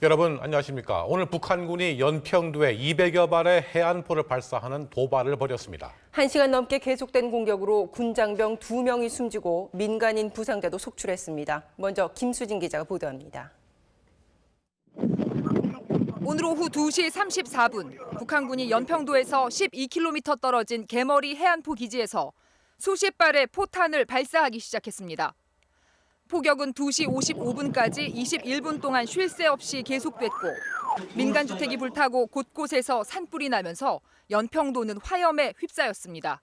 여러분 안녕하십니까? 오늘 북한군이 연평도에 200여 발의 해안포를 발사하는 도발을 벌였습니다. 1시간 넘게 계속된 공격으로 군장병 2명이 숨지고 민간인 부상자도 속출했습니다. 먼저 김수진 기자가 보도합니다. 오늘 오후 2시 34분 북한군이 연평도에서 12km 떨어진 개머리 해안포 기지에서 수십 발의 포탄을 발사하기 시작했습니다. 포격은 2시 55분까지 21분 동안 쉴 새 없이 계속됐고 민간 주택이 불타고 곳곳에서 산불이 나면서 연평도는 화염에 휩싸였습니다.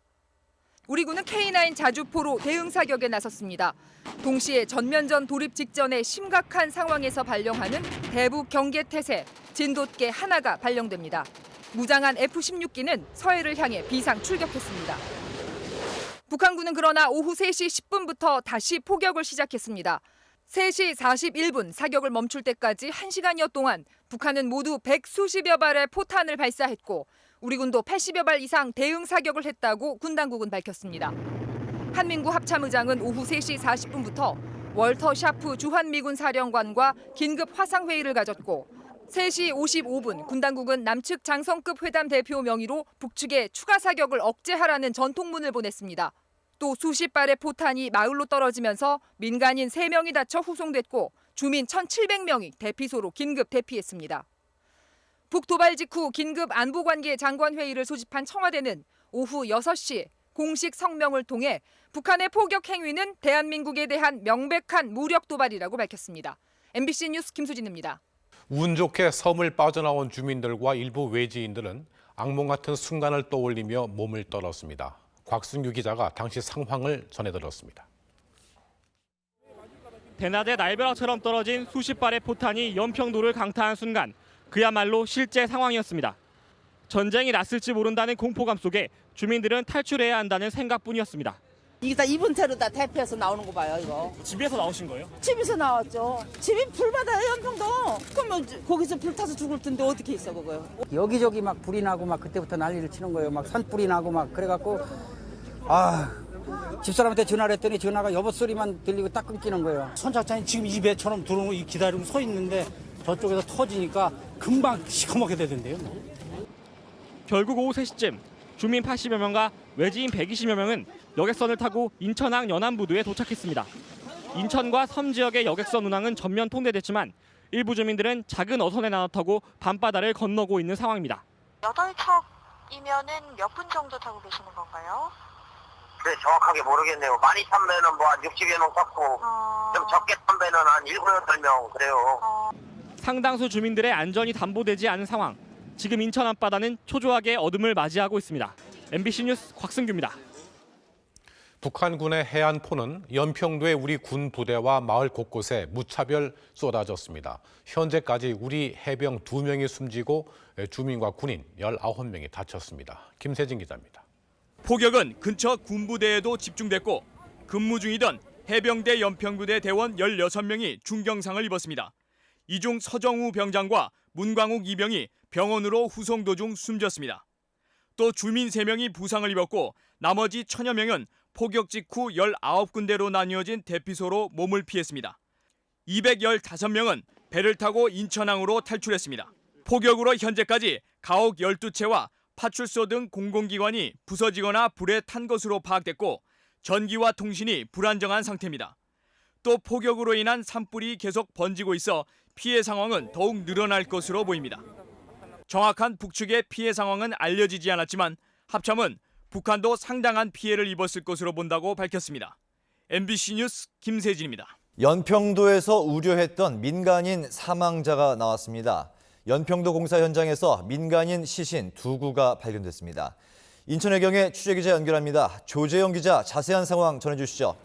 우리 군은 K9 자주포로 대응 사격에 나섰습니다. 동시에 전면전 돌입 직전에 심각한 상황에서 발령하는 대북 경계태세 진돗개 하나가 발령됩니다. 무장한 F-16기는 서해를 향해 비상 출격했습니다. 북한군은 그러나 오후 3시 10분부터 다시 포격을 시작했습니다. 3시 41분 사격을 멈출 때까지 1시간여 동안 북한은 모두 100수십여 발의 포탄을 발사했고 우리 군도 80여 발 이상 대응 사격을 했다고 군 당국은 밝혔습니다. 한민구 합참의장은 오후 3시 40분부터 월터 샤프 주한미군 사령관과 긴급 화상회의를 가졌고 3시 55분 군 당국은 남측 장성급 회담 대표 명의로 북측에 추가 사격을 억제하라는 전통문을 보냈습니다. 또 수십 발의 포탄이 마을로 떨어지면서 민간인 3명이 다쳐 후송됐고 주민 1,700명이 대피소로 긴급 대피했습니다. 북도발 직후 긴급 안보관계 장관회의를 소집한 청와대는 오후 6시 공식 성명을 통해 북한의 포격 행위는 대한민국에 대한 명백한 무력 도발이라고 밝혔습니다. MBC 뉴스 김수진입니다. 운 좋게 섬을 빠져나온 주민들과 일부 외지인들은 악몽 같은 순간을 떠올리며 몸을 떨었습니다. 곽승규 기자가 당시 상황을 전해드렸습니다. 대낮에 날벼락처럼 떨어진 수십 발의 포탄이 연평도를 강타한 순간 그야말로 실제 상황이었습니다. 전쟁이 났을지 모른다는 공포감 속에 주민들은 탈출해야 한다는 생각뿐이었습니다. 이게 다 이번 차로 다 대피해서 나오는 거 봐요, 이거. 집에서 나오신 거예요? 집에서 나왔죠. 집이 불바다예요, 연평도. 그러면 거기서 불 타서 죽을 텐데 어떻게 있어, 그거요. 여기저기 막 불이 나고 막 그때부터 난리를 치는 거예요. 막 산불이 나고 막 그래갖고 집사람한테 전화를 했더니 전화가 여보 소리만 들리고 딱 끊기는 거예요. 선착장이 지금 이 배처럼 들어오는 거 기다리고 서 있는데 저쪽에서 터지니까 금방 시커멓게 되던데요. 결국 오후 3시쯤 주민 80여 명과 외지인 120여 명은 여객선을 타고 인천항 연안부두에 도착했습니다. 인천과 섬 지역의 여객선 운항은 전면 통제됐지만 일부 주민들은 작은 어선에 나눠 타고 밤바다를 건너고 있는 상황입니다. 8척이면은 몇 분 정도 타고 계시는 건가요? 네, 정확하게 모르겠네요. 많이 탄배는 뭐 한 60여 명 탔고 좀 적게 탄배는 한 7, 8명 그래요. 상당수 주민들의 안전이 담보되지 않은 상황. 지금 인천 앞바다는 초조하게 어둠을 맞이하고 있습니다. MBC 뉴스 곽승규입니다. 북한군의 해안포는 연평도의 우리 군 부대와 마을 곳곳에 무차별 쏟아졌습니다. 현재까지 우리 해병 2명이 숨지고 주민과 군인 19명이 다쳤습니다. 김세진 기자입니다. 포격은 근처 군부대에도 집중됐고 근무 중이던 해병대 연평부대 대원 16명이 중경상을 입었습니다. 이 중 서정우 병장과 문광욱 이병이 병원으로 후송 도중 숨졌습니다. 또 주민 3명이 부상을 입었고 나머지 1000여 명은 포격 직후 19군데로 나뉘어진 대피소로 몸을 피했습니다. 215명은 배를 타고 인천항으로 탈출했습니다. 포격으로 현재까지 가옥 12채와 파출소 등 공공기관이 부서지거나 불에 탄 것으로 파악됐고 전기와 통신이 불안정한 상태입니다. 또 포격으로 인한 산불이 계속 번지고 있어 피해 상황은 더욱 늘어날 것으로 보입니다. 정확한 북측의 피해 상황은 알려지지 않았지만 합참은 북한도 상당한 피해를 입었을 것으로 본다고 밝혔습니다. MBC 뉴스 김세진입니다. 연평도에서 우려했던 민간인 사망자가 나왔습니다. 연평도 공사 현장에서 민간인 시신 2구가 발견됐습니다. 인천해경의 취재기자 연결합니다. 조재영 기자, 자세한 상황 전해주시죠.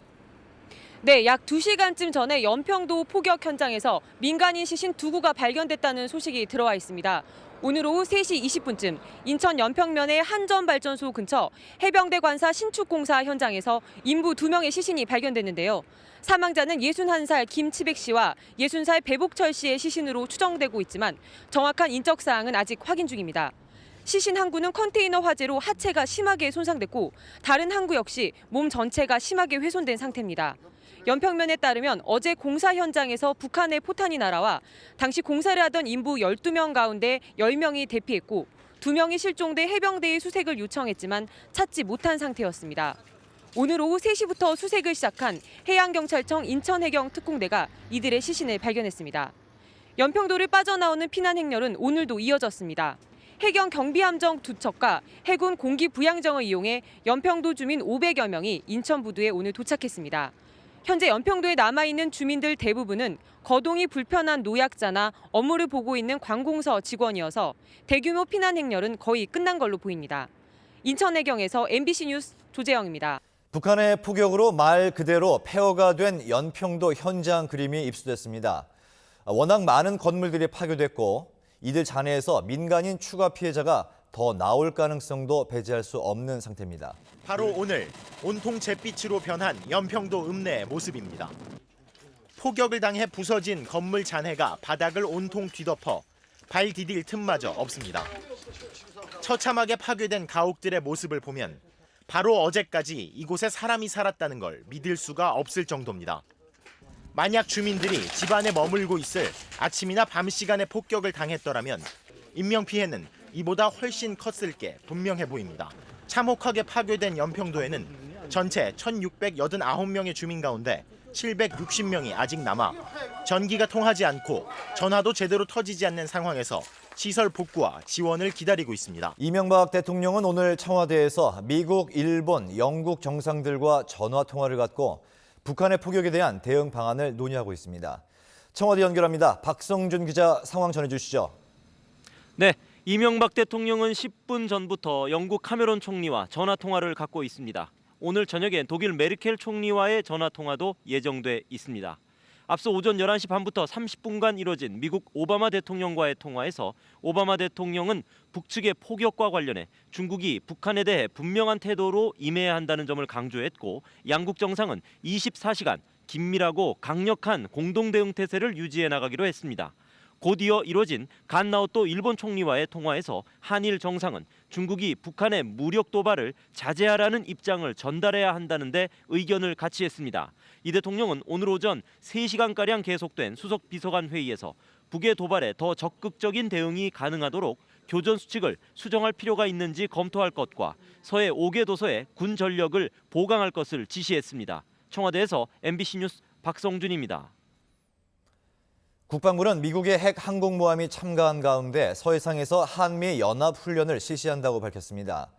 네, 약 2시간쯤 전에 연평도 포격 현장에서 민간인 시신 2구가 발견됐다는 소식이 들어와 있습니다. 오늘 오후 3시 20분쯤 인천 연평면의 한전발전소 근처 해병대 관사 신축공사 현장에서 인부 2명의 시신이 발견됐는데요. 사망자는 61살 김치백 씨와 60살 배복철 씨의 시신으로 추정되고 있지만 정확한 인적 사항은 아직 확인 중입니다. 시신 한 구는 컨테이너 화재로 하체가 심하게 손상됐고 다른 한 구 역시 몸 전체가 심하게 훼손된 상태입니다. 연평면에 따르면 어제 공사 현장에서 북한의 포탄이 날아와 당시 공사를 하던 인부 12명 가운데 10명이 대피했고 2명이 실종돼 해병대에 수색을 요청했지만 찾지 못한 상태였습니다. 오늘 오후 3시부터 수색을 시작한 해양경찰청 인천해경 특공대가 이들의 시신을 발견했습니다. 연평도를 빠져나오는 피난 행렬은 오늘도 이어졌습니다. 해경 경비함정 2척과 해군 공기부양정을 이용해 연평도 주민 500여 명이 인천 부두에 오늘 도착했습니다. 현재 연평도에 남아있는 주민들 대부분은 거동이 불편한 노약자나 업무를 보고 있는 관공서 직원이어서 대규모 피난 행렬은 거의 끝난 걸로 보입니다. 인천해경에서 MBC 뉴스 조재영입니다. 북한의 포격으로 말 그대로 폐허가 된 연평도 현장 그림이 입수됐습니다. 워낙 많은 건물들이 파괴됐고 이들 잔해에서 민간인 추가 피해자가 더 나올 가능성도 배제할 수 없는 상태입니다. 바로 오늘 온통 잿빛으로 변한 연평도 읍내의 모습입니다. 포격을 당해 부서진 건물 잔해가 바닥을 온통 뒤덮어 발 디딜 틈마저 없습니다. 처참하게 파괴된 가옥들의 모습을 보면 바로 어제까지 이곳에 사람이 살았다는 걸 믿을 수가 없을 정도입니다. 만약 주민들이 집안에 머물고 있을 아침이나 밤 시간에 폭격을 당했더라면 인명피해는 이보다 훨씬 컸을 게 분명해 보입니다. 참혹하게 파괴된 연평도에는 전체 1,689명의 주민 가운데 760명이 아직 남아 전기가 통하지 않고 전화도 제대로 터지지 않는 상황에서 시설 복구와 지원을 기다리고 있습니다. 이명박 대통령은 오늘 청와대에서 미국, 일본, 영국 정상들과 전화 통화를 갖고 북한의 포격에 대한 대응 방안을 논의하고 있습니다. 청와대 연결합니다. 박성준 기자 상황 전해주시죠. 네, 이명박 대통령은 10분 전부터 영국 카메론 총리와 전화 통화를 갖고 있습니다. 오늘 저녁엔 독일 메르켈 총리와의 전화 통화도 예정돼 있습니다. 앞서 오전 11시 반부터 30분간 이뤄진 미국 오바마 대통령과의 통화에서 오바마 대통령은 북측의 포격과 관련해 중국이 북한에 대해 분명한 태도로 임해야 한다는 점을 강조했고 양국 정상은 24시간 긴밀하고 강력한 공동 대응 태세를 유지해 나가기로 했습니다. 곧 이어 이뤄진 간나오또 일본 총리와의 통화에서 한일 정상은 중국이 북한의 무력 도발을 자제하라는 입장을 전달해야 한다는 데 의견을 같이 했습니다. 이 대통령은 오늘 오전 3시간가량 계속된 수석 비서관 회의에서 북의 도발에 더 적극적인 대응이 가능하도록 교전 수칙을 수정할 필요가 있는지 검토할 것과 서해 5개 도서에 군 전력을 보강할 것을 지시했습니다. 청와대에서 MBC 뉴스 박성준입니다. 국방부는 미국의 핵 항공모함이 참가한 가운데 서해상에서 한미 연합 훈련을 실시한다고 밝혔습니다.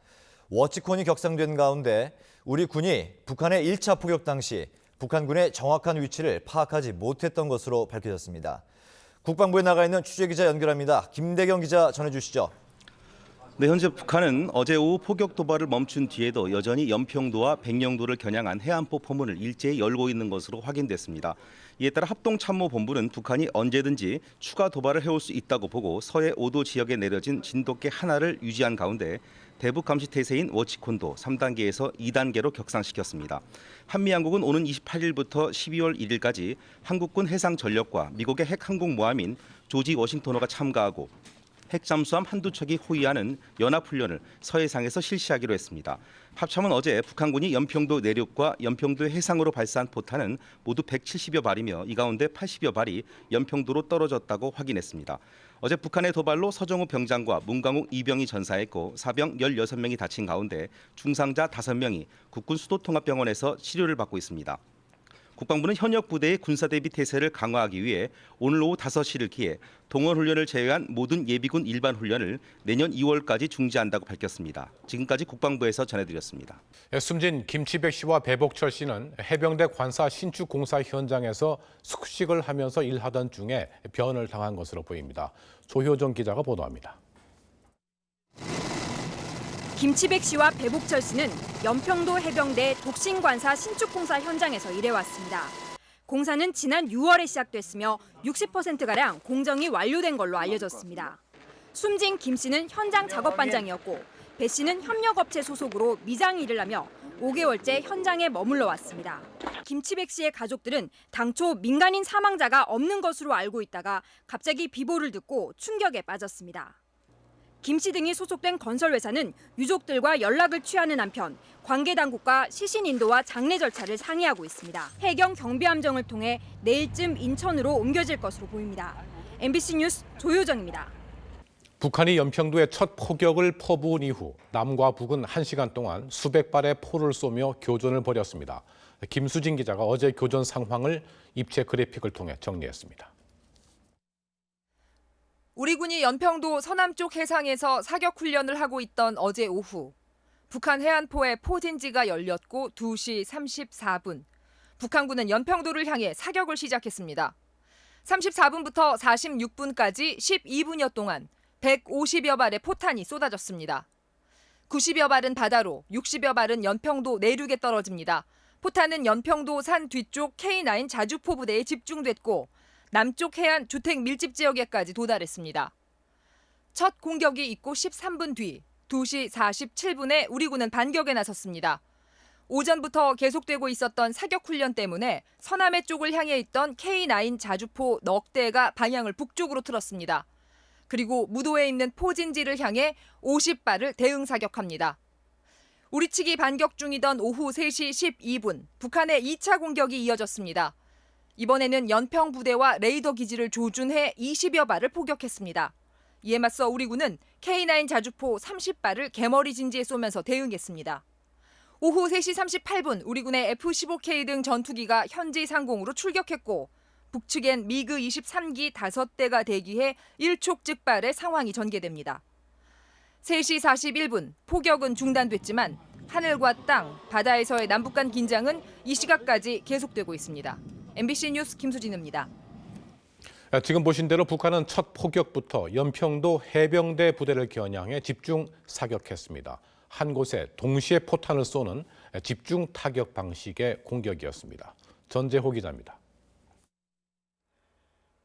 워치콘이 격상된 가운데 우리 군이 북한의 1차 포격 당시 북한군의 정확한 위치를 파악하지 못했던 것으로 밝혀졌습니다. 국방부에 나가 있는 취재기자 연결합니다. 김대경 기자 전해주시죠. 네, 현재 북한은 어제 오후 포격 도발을 멈춘 뒤에도 여전히 연평도와 백령도를 겨냥한 해안포 포문을 일제히 열고 있는 것으로 확인됐습니다. 이에 따라 합동참모본부는 북한이 언제든지 추가 도발을 해올 수 있다고 보고 서해 5도 지역에 내려진 진돗개 하나를 유지한 가운데 대북 감시 태세인 워치콘도 3단계에서 2단계로 격상시켰습니다. 한미양국은 오는 28일부터 12월 1일까지 한국군 해상전력과 미국의 핵항공모함인 조지 워싱턴호가 참가하고 핵잠수함 한두 척이 호위하는 연합훈련을 서해상에서 실시하기로 했습니다. 합참은 어제 북한군이 연평도 내륙과 연평도 해상으로 발사한 포탄은 모두 170여 발이며 이 가운데 80여 발이 연평도로 떨어졌다고 확인했습니다. 어제 북한의 도발로 서정우 병장과 문광욱 이병이 전사했고 사병 16명이 다친 가운데 중상자 5명이 국군 수도통합병원에서 치료를 받고 있습니다. 국방부는 현역 부대의 군사대비 태세를 강화하기 위해 오늘 오후 5시를 기해 동원훈련을 제외한 모든 예비군 일반 훈련을 내년 2월까지 중지한다고 밝혔습니다. 지금까지 국방부에서 전해드렸습니다. 숨진 김치백 씨와 배복철 씨는 해병대 관사 신축 공사 현장에서 숙식을 하면서 일하던 중에 변을 당한 것으로 보입니다. 조효정 기자가 보도합니다. 김치백 씨와 배복철 씨는 연평도 해병대 독신관사 신축공사 현장에서 일해왔습니다. 공사는 지난 6월에 시작됐으며 60%가량 공정이 완료된 걸로 알려졌습니다. 숨진 김 씨는 현장 작업반장이었고 배 씨는 협력업체 소속으로 미장 일을 하며 5개월째 현장에 머물러 왔습니다. 김치백 씨의 가족들은 당초 민간인 사망자가 없는 것으로 알고 있다가 갑자기 비보를 듣고 충격에 빠졌습니다. 김 씨 등이 소속된 건설회사는 유족들과 연락을 취하는 한편 관계 당국과 시신 인도와 장례 절차를 상의하고 있습니다. 해경 경비함정을 통해 내일쯤 인천으로 옮겨질 것으로 보입니다. MBC 뉴스 조효정입니다. 북한이 연평도에 첫 포격을 퍼부은 이후 남과 북은 1시간 동안 수백 발의 포를 쏘며 교전을 벌였습니다. 김수진 기자가 어제 교전 상황을 입체 그래픽을 통해 정리했습니다. 우리 군이 연평도 서남쪽 해상에서 사격 훈련을 하고 있던 어제 오후 북한 해안포에 포진지가 열렸고 2시 34분 북한군은 연평도를 향해 사격을 시작했습니다. 34분부터 46분까지 12분여 동안 150여 발의 포탄이 쏟아졌습니다. 90여 발은 바다로, 60여 발은 연평도 내륙에 떨어집니다. 포탄은 연평도 산 뒤쪽 K9 자주포 부대에 집중됐고 남쪽 해안 주택 밀집 지역에까지 도달했습니다. 첫 공격이 있고 13분 뒤 2시 47분에 우리 군은 반격에 나섰습니다. 오전부터 계속되고 있었던 사격 훈련 때문에 서남해 쪽을 향해 있던 K9 자주포 넉 대가 방향을 북쪽으로 틀었습니다. 그리고 무도에 있는 포진지를 향해 50발을 대응 사격합니다. 우리 측이 반격 중이던 오후 3시 12분 북한의 2차 공격이 이어졌습니다. 이번에는 연평 부대와 레이더 기지를 조준해 20여 발을 포격했습니다. 이에 맞서 우리 군은 K9 자주포 30발을 개머리 진지에 쏘면서 대응했습니다. 오후 3시 38분 우리 군의 F-15K 등 전투기가 현지 상공으로 출격했고 북측엔 미그 23기 5대가 대기해 일촉즉발의 상황이 전개됩니다. 3시 41분 포격은 중단됐지만 하늘과 땅, 바다에서의 남북 간 긴장은 이 시각까지 계속되고 있습니다. MBC 뉴스 김수진입니다. 지금 보신 대로 북한은 첫 포격부터 연평도 해병대 부대를 겨냥해 집중 사격했습니다. 한 곳에 동시에 포탄을 쏘는 집중 타격 방식의 공격이었습니다. 전재호 기자입니다.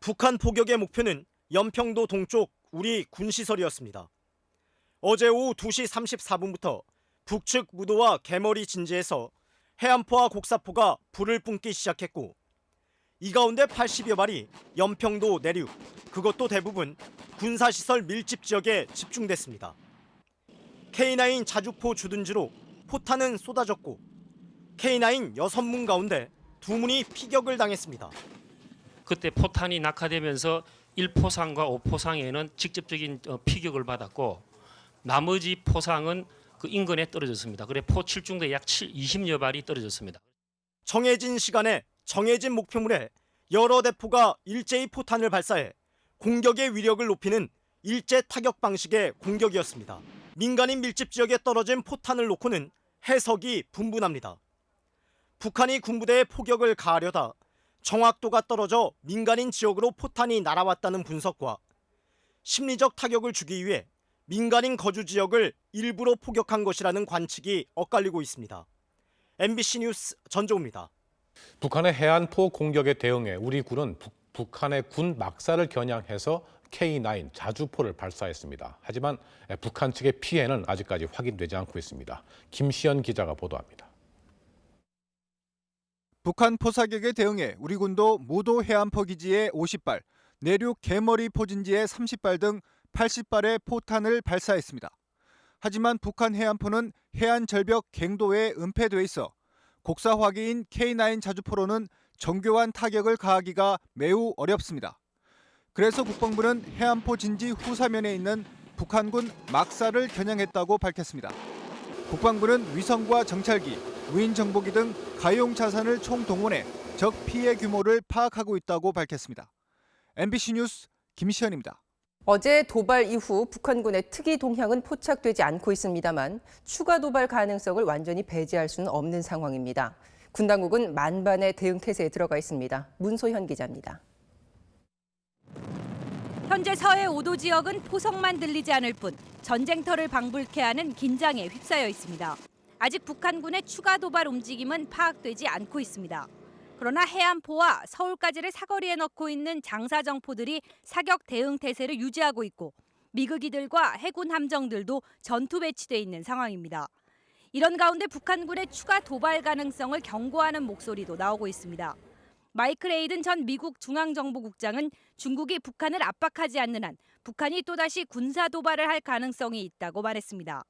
북한 포격의 목표는 연평도 동쪽 우리 군시설이었습니다. 어제 오후 2시 34분부터 북측 무도와 개머리 진지에서 해안포와 곡사포가 불을 뿜기 시작했고 이 가운데 80여 발이 연평도 내륙, 그것도 대부분 군사시설 밀집 지역에 집중됐습니다. K9 자주포 주둔지로 포탄은 쏟아졌고 K9 6문 가운데 2문이 피격을 당했습니다. 그때 포탄이 낙하되면서 1포상과 5포상에는 직접적인 피격을 받았고 나머지 포상은 그 인근에 떨어졌습니다. 그래 포 7중대 약 20여 발이 떨어졌습니다. 정해진 시간에 정해진 목표물에 여러 대포가 일제히 포탄을 발사해 공격의 위력을 높이는 일제 타격 방식의 공격이었습니다. 민간인 밀집 지역에 떨어진 포탄을 놓고는 해석이 분분합니다. 북한이 군부대의 포격을 가하려다 정확도가 떨어져 민간인 지역으로 포탄이 날아왔다는 분석과 심리적 타격을 주기 위해 민간인 거주 지역을 일부러 포격한 것이라는 관측이 엇갈리고 있습니다. MBC 뉴스 전종우입니다. 북한의 해안포 공격에 대응해 우리 군은 북한의 군 막사를 겨냥해서 K9 자주포를 발사했습니다. 하지만 북한 측의 피해는 아직까지 확인되지 않고 있습니다. 김시현 기자가 보도합니다. 북한 포사격에 대응해 우리 군도 무도 해안포 기지에 50발, 내륙 개머리 포진지에 30발 등 80발의 포탄을 발사했습니다. 하지만 북한 해안포는 해안 절벽 갱도에 은폐돼 있어 곡사화기인 K9 자주포로는 정교한 타격을 가하기가 매우 어렵습니다. 그래서 국방부는 해안포 진지 후사면에 있는 북한군 막사를 겨냥했다고 밝혔습니다. 국방부는 위성과 정찰기, 무인 정보기 등 가용 자산을 총동원해 적 피해 규모를 파악하고 있다고 밝혔습니다. MBC 뉴스 김시현입니다. 어제 도발 이후 북한군의 특이 동향은 포착되지 않고 있습니다만 추가 도발 가능성을 완전히 배제할 수는 없는 상황입니다. 군 당국은 만반의 대응 태세에 들어가 있습니다. 문소현 기자입니다. 현재 서해 5도 지역은 포성만 들리지 않을 뿐 전쟁터를 방불케 하는 긴장에 휩싸여 있습니다. 아직 북한군의 추가 도발 움직임은 파악되지 않고 있습니다. 그러나 해안포와 서울까지를 사거리에 넣고 있는 장사정포들이 사격 대응 태세를 유지하고 있고 미그기들과 해군 함정들도 전투 배치돼 있는 상황입니다. 이런 가운데 북한군의 추가 도발 가능성을 경고하는 목소리도 나오고 있습니다. 마이클 에이든 전 미국 중앙정보국장은 중국이 북한을 압박하지 않는 한 북한이 또다시 군사 도발을 할 가능성이 있다고 말했습니다.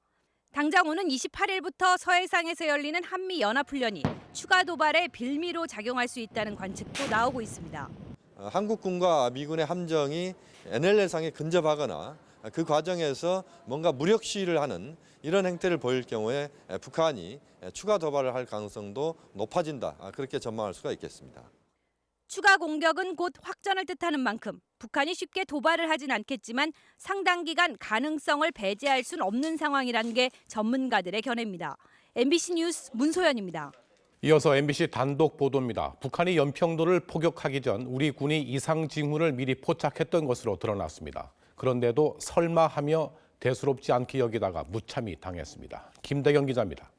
당장 오는 28일부터 서해상에서 열리는 한미연합훈련이 추가 도발에 빌미로 작용할 수 있다는 관측도 나오고 있습니다. 한국군과 미군의 함정이 NLL상에 근접하거나 그 과정에서 뭔가 무력 시위를 하는 이런 행태를 보일 경우에 북한이 추가 도발을 할 가능성도 높아진다. 그렇게 전망할 수가 있겠습니다. 추가 공격은 곧 확전을 뜻하는 만큼 북한이 쉽게 도발을 하진 않겠지만 상당 기간 가능성을 배제할 수는 없는 상황이라는 게 전문가들의 견해입니다. MBC 뉴스 문소연입니다. 이어서 MBC 단독 보도입니다. 북한이 연평도를 포격하기 전 우리 군이 이상 징후를 미리 포착했던 것으로 드러났습니다. 그런데도 설마 하며 대수롭지 않게 여기다가 무참히 당했습니다. 김대경 기자입니다.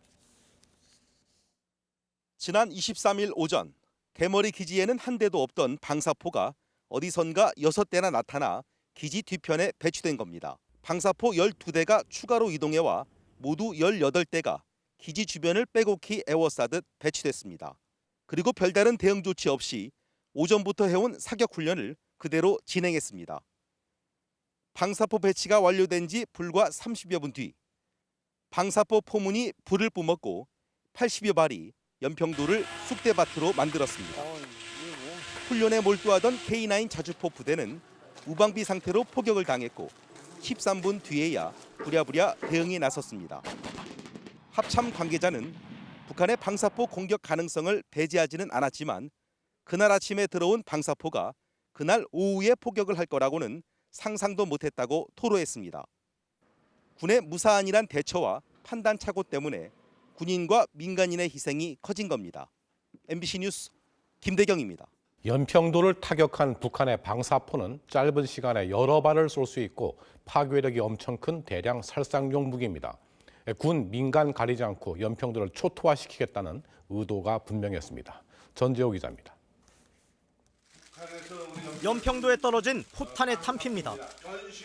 지난 23일 오전 개머리 기지에는 한 대도 없던 방사포가 어디선가 6대나 나타나 기지 뒤편에 배치된 겁니다. 방사포 12대가 추가로 이동해와 모두 18대가 기지 주변을 빼곡히 에워싸듯 배치됐습니다. 그리고 별다른 대응 조치 없이 오전부터 해온 사격 훈련을 그대로 진행했습니다. 방사포 배치가 완료된 지 불과 30여 분 뒤 방사포 포문이 불을 뿜었고 80여 발이 연평도를 쑥대밭으로 만들었습니다. 훈련에 몰두하던 K9 자주포 부대는 무방비 상태로 포격을 당했고 13분 뒤에야 부랴부랴 대응에 나섰습니다. 합참 관계자는 북한의 방사포 공격 가능성을 배제하지는 않았지만 그날 아침에 들어온 방사포가 그날 오후에 포격을 할 거라고는 상상도 못했다고 토로했습니다. 군의 무사안일한 대처와 판단 착오 때문에 군인과 민간인의 희생이 커진 겁니다. MBC 뉴스 김대경입니다. 연평도를 타격한 북한의 방사포는 짧은 시간에 여러 발을 쏠 수 있고 파괴력이 엄청 큰 대량 살상용 무기입니다. 군, 민간 가리지 않고 연평도를 초토화시키겠다는 의도가 분명했습니다. 전재호 기자입니다. 연평도에 떨어진 포탄의 탄피입니다.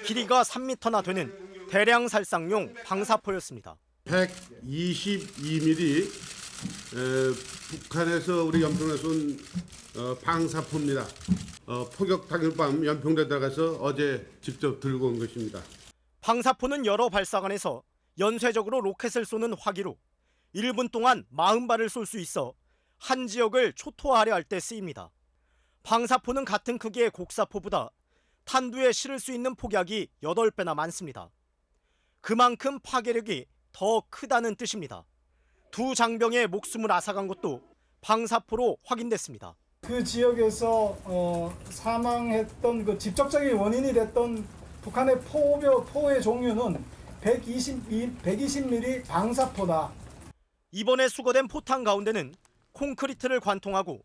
길이가 3m나 되는 대량 살상용 방사포였습니다. 122mm 북한에서 우리 연평도에 쏜 방사포입니다. 포격 당일 밤 연평도에 들어가서 어제 직접 들고 온 것입니다. 방사포는 여러 발사관에서 연쇄적으로 로켓을 쏘는 화기로 1분 동안 40발을 쏠 수 있어 한 지역을 초토화하려 할 때 쓰입니다. 방사포는 같은 크기의 곡사포보다 탄두에 실을 수 있는 폭약이 8배나 많습니다. 그만큼 파괴력이 더 크다는 뜻입니다. 두 장병의 목숨을 앗아간 것도 방사포로 확인됐습니다. 그 지역에서 사망했던 그 직접적인 원인이 됐던 북한의 포의 종류는 120mm 방사포다. 이번에 수거된 포탄 가운데는 콘크리트를 관통하고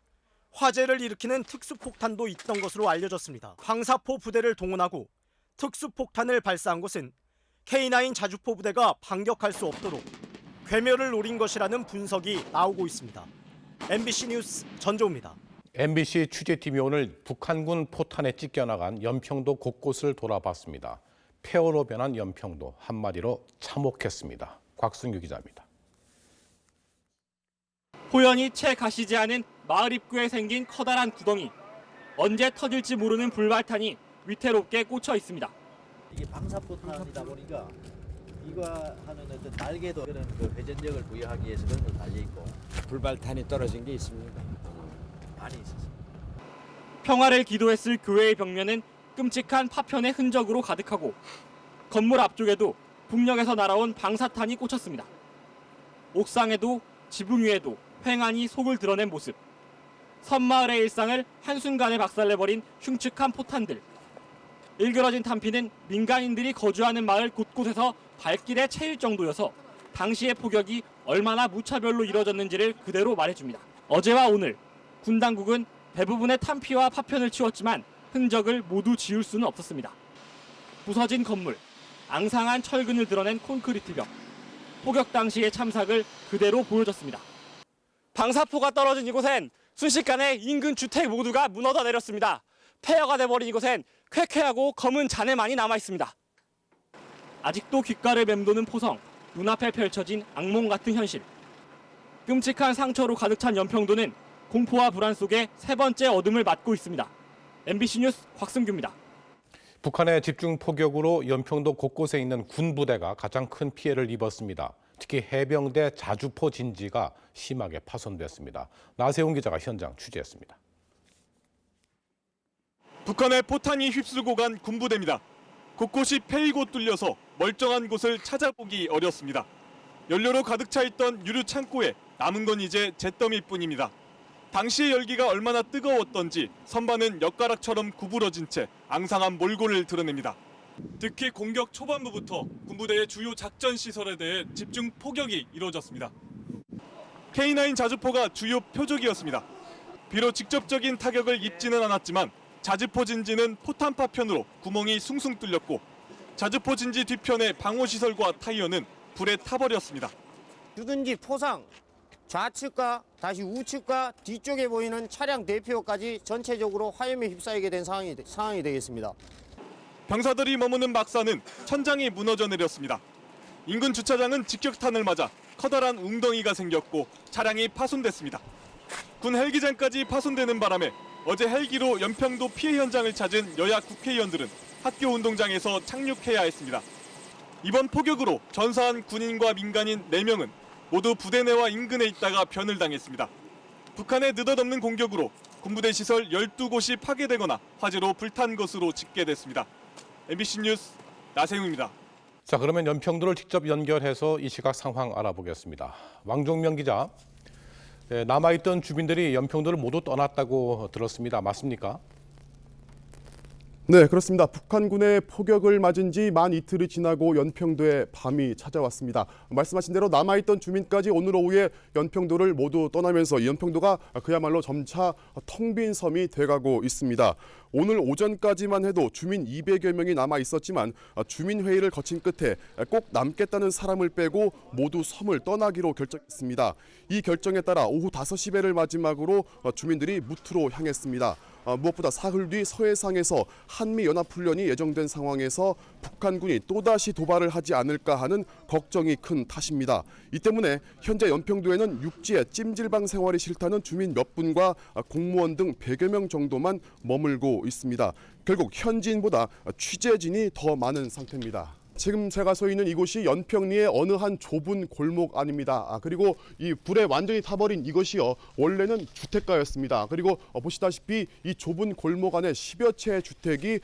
화재를 일으키는 특수폭탄도 있던 것으로 알려졌습니다. 방사포 부대를 동원하고 특수폭탄을 발사한 것은 K9 자주포 부대가 반격할 수 없도록 괴멸을 노린 것이라는 분석이 나오고 있습니다. MBC 뉴스 전조우입니다. MBC 취재팀이 오늘 북한군 포탄에 찢겨나간 연평도 곳곳을 돌아봤습니다. 폐허로 변한 연평도, 한마디로 참혹했습니다. 곽순규 기자입니다. 호연이 채 가시지 않은 마을 입구에 생긴 커다란 구덩이. 언제 터질지 모르는 불발탄이 위태롭게 꽂혀 있습니다. 이게 방사포탄이다 보니까 이거하는 어떤 날개도 그런 그 회전력을 부여하기 위해서 그런 거 달려 있고 불발탄이 떨어진 게 있습니다. 많이 있었습니다. 평화를 기도했을 교회의 벽면은 끔찍한 파편의 흔적으로 가득하고 건물 앞쪽에도 북녘에서 날아온 방사탄이 꽂혔습니다. 옥상에도 지붕 위에도 횡하니 속을 드러낸 모습. 섬마을의 일상을 한순간에 박살내버린 흉측한 포탄들. 일그러진 탄피는 민간인들이 거주하는 마을 곳곳에서 발길에 채일 정도여서 당시의 포격이 얼마나 무차별로 이뤄졌는지를 그대로 말해줍니다. 어제와 오늘 군 당국은 대부분의 탄피와 파편을 치웠지만 흔적을 모두 지울 수는 없었습니다. 부서진 건물, 앙상한 철근을 드러낸 콘크리트 벽. 포격 당시의 참삭을 그대로 보여줬습니다. 방사포가 떨어진 이곳엔 순식간에 인근 주택 모두가 무너져 내렸습니다. 폐허가 돼버린 이곳엔 쾌쾌하고 검은 잔해만이 남아있습니다. 아직도 귓가를 맴도는 포성, 눈앞에 펼쳐진 악몽 같은 현실. 끔찍한 상처로 가득 찬 연평도는 공포와 불안 속에 세 번째 어둠을 맞고 있습니다. MBC 뉴스 곽승규입니다. 북한의 집중 포격으로 연평도 곳곳에 있는 군부대가 가장 큰 피해를 입었습니다. 특히 해병대 자주포 진지가 심하게 파손됐습니다. 나세훈 기자가 현장 취재했습니다. 북한의 포탄이 휩쓸고 간 군부대입니다. 곳곳이 패이고 뚫려서 멀쩡한 곳을 찾아보기 어렵습니다. 연료로 가득 차 있던 유류 창고에 남은 건 이제 잿더미뿐입니다. 당시의 열기가 얼마나 뜨거웠던지 선반은 엿가락처럼 구부러진 채 앙상한 몰골을 드러냅니다. 특히 공격 초반부부터 군부대의 주요 작전 시설에 대해 집중 포격이 이루어졌습니다. K9 자주포가 주요 표적이었습니다. 비록 직접적인 타격을 입지는 않았지만 자주포 진지는 포탄 파편으로 구멍이 숭숭 뚫렸고 자주포 진지 뒤편의 방호시설과 타이어는 불에 타버렸습니다. 주둔지 포상, 좌측과 다시 우측과 뒤쪽에 보이는 차량 대표까지 전체적으로 화염에 휩싸이게 된 상황이 되겠습니다. 병사들이 머무는 막사는 천장이 무너져 내렸습니다. 인근 주차장은 직격탄을 맞아 커다란 웅덩이가 생겼고 차량이 파손됐습니다. 군 헬기장까지 파손되는 바람에 어제 헬기로 연평도 피해 현장을 찾은 여야 국회의원들은 학교 운동장에서 착륙해야 했습니다. 이번 포격으로 전사한 군인과 민간인 4명은 모두 부대 내와 인근에 있다가 변을 당했습니다. 북한의 느닷없는 공격으로 군부대 시설 12곳이 파괴되거나 화재로 불탄 것으로 집계됐습니다. MBC 뉴스 나세웅입니다. 자, 그러면 연평도를 직접 연결해서 이 시각 상황 알아보겠습니다. 왕종명 기자, 남아있던 주민들이 연평도를 모두 떠났다고 들었습니다. 맞습니까? 네, 그렇습니다. 북한군의 포격을 맞은 지 만 이틀이 지나고 연평도에 밤이 찾아왔습니다. 말씀하신 대로 남아있던 주민까지 오늘 오후에 연평도를 모두 떠나면서 연평도가 그야말로 점차 텅 빈 섬이 돼가고 있습니다. 오늘 오전까지만 해도 주민 200여 명이 남아 있었지만 주민회의를 거친 끝에 꼭 남겠다는 사람을 빼고 모두 섬을 떠나기로 결정했습니다. 이 결정에 따라 오후 5시 배를 마지막으로 주민들이 무트로 향했습니다. 무엇보다 사흘 뒤 서해상에서 한미연합훈련이 예정된 상황에서 북한군이 또다시 도발을 하지 않을까 하는 걱정이 큰 탓입니다. 이 때문에 현재 연평도에는 육지에 찜질방 생활이 싫다는 주민 몇 분과 공무원 등 100여 명 정도만 머물고 있습니다. 결국 현지인보다 취재진이 더 많은 상태입니다. 지금 제가 서 있는 이곳이 연평리의 어느 한 좁은 골목 아닙니다. 그리고 이 불에 완전히 타버린 이것이요, 원래는 주택가였습니다. 그리고 보시다시피 이 좁은 골목 안에 10여 채의 주택이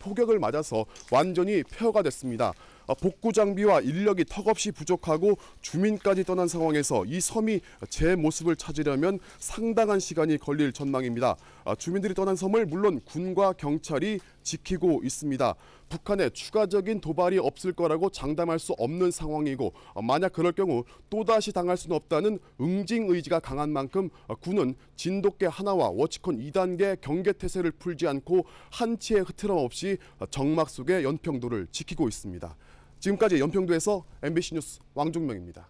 포격을 맞아서 완전히 폐허가 됐습니다. 복구 장비와 인력이 턱없이 부족하고 주민까지 떠난 상황에서 이 섬이 제 모습을 찾으려면 상당한 시간이 걸릴 전망입니다. 주민들이 떠난 섬을 물론 군과 경찰이 지키고 있습니다. 북한의 추가적인 도발이 없을 거라고 장담할 수 없는 상황이고, 만약 그럴 경우 또다시 당할 수는 없다는 응징 의지가 강한 만큼 군은 진돗개 하나와 워치콘 2단계 경계 태세를 풀지 않고 한치의 흐트럼 없이 정막 속의 연평도를 지키고 있습니다. 지금까지 연평도에서 MBC 뉴스 왕종명입니다.